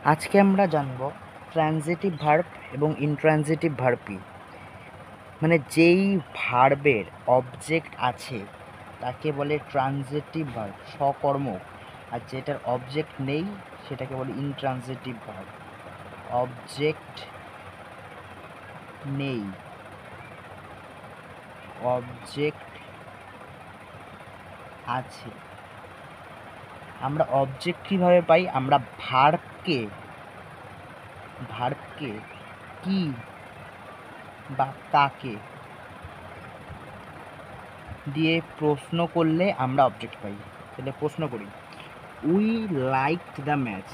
আজকে আমরা জানব ট্রানজিটিভ ভার্ব এবং ইনট্রানজিটিভ ভার্ব কি। মানে যেই ভার্বের অবজেক্ট আছে তাকে বলে ট্রানজিটিভ ভার্ব সকর্মক, আর যেটার অবজেক্ট নেই সেটাকে বলে ইনট্রানজিটিভ ভার্ব। অবজেক্ট নেই, অবজেক্ট আছে। আমরা অবজেক্ট কীভাবে পাই? আমরা ভার্বকে কি বা কাকে দিয়ে প্রশ্ন করলে আমরা অবজেক্ট পাই। তাহলে প্রশ্ন করি, উই লাইকড দ্য ম্যাচ।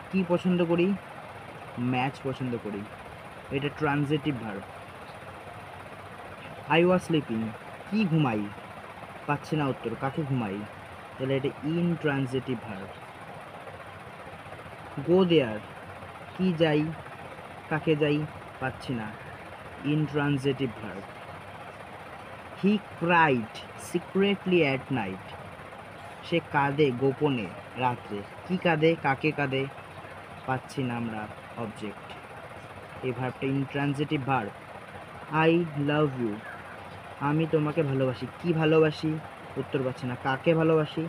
কি পছন্দ করি? ম্যাচ পছন্দ করি, এটা transitive verb. I was sleeping, কি ঘুমাই? পাচ্ছি না উত্তর, কাকে ঘুমাই? তাহলে এটা ইনট্রানজিটিভ ভার্ব। গো দেয়ার, কি যাই? কাকে যাই? পাচ্ছি না, intransitive verb. He cried secretly at night, সে কাঁদে গোপনে রাত্রে। কি কাঁদে? কাকে কাঁদে? পাচ্ছি না আমরা অবজেক্ট। এই ভার্বটা intransitive verb. I love you, আমি তোমাকে ভালোবাসি। কি ভালোবাসি? উত্তর পাচ্ছি না, কাকে ভালোবাসি?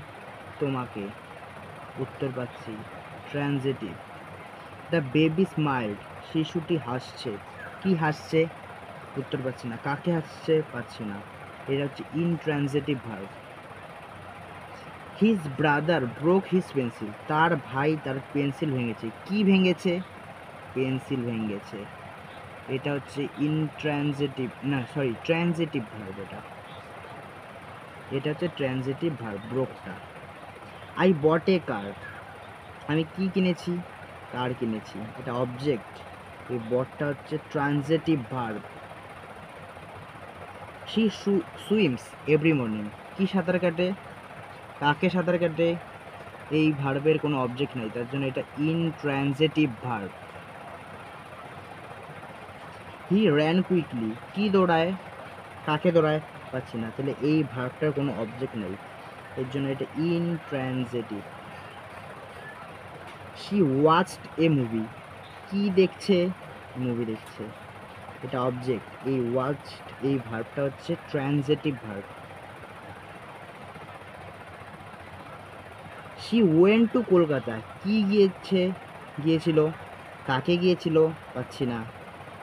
তোমাকে। উত্তর পাচ্ছি, ট্রানজিটিভ। দ্য বেবি স্মাইলড, শিশুটি হাসছে। কি হাসছে? উত্তর পাচ্ছি না, কাকে হাসছে? পাচ্ছি না, এটা হচ্ছে intransitive verb. His brother broke his pencil, তার ভাই তার পেন্সিল ভেঙেছে। কি ভেঙেছে? পেন্সিল ভেঙেছে। এটা হচ্ছে ইনট্রানজিটিভ, না সরি ট্রানজিটিভ ভার্ব। এটা হচ্ছে ট্রানজিটিভ ভার্ব, ব্রোকটা। আই বট এ কার, আমি কি কিনেছি? কার কিনেছি, এটা অবজেক্ট। এই বটটা হচ্ছে transitive verb. She swims every morning, কি সাঁতার কাটে? কাকে সাঁতার কাটে? এই ভার্বের কোনো অবজেক্ট নাই, তার জন্য এটা intransitive verb. He ran quickly, কি দৌড়ায়? কাকে দৌড়ায়? পাচ্ছি না, তাহলে এই ভার্বটার কোনো অবজেক্ট নেই, এর জন্য এটা intransitive. She watched A movie, কি দেখছে? মুভি দেখছে, এটা অবজেক্ট। এই ওয়াচড এই ভার্বটা হচ্ছে transitive verb. She went to Kolkata, কি গিয়েছিল? কাকে গিয়েছিল? পাচ্ছি না,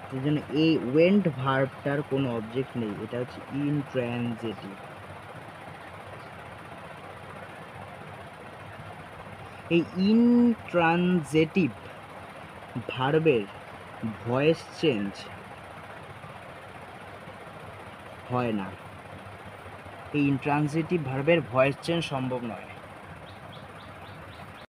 সেই জন্য এই ওয়েন্ট ভার্বটার কোনো অবজেক্ট নেই, এটা হচ্ছে ইনট্রানজিটিভ। এই ইনট্রানজিটিভ ভার্বের ভয়েস চেঞ্জ হয় না। এই ইনট্রানজিটিভ ভার্বের ভয়েস চেঞ্জ সম্ভব নয়।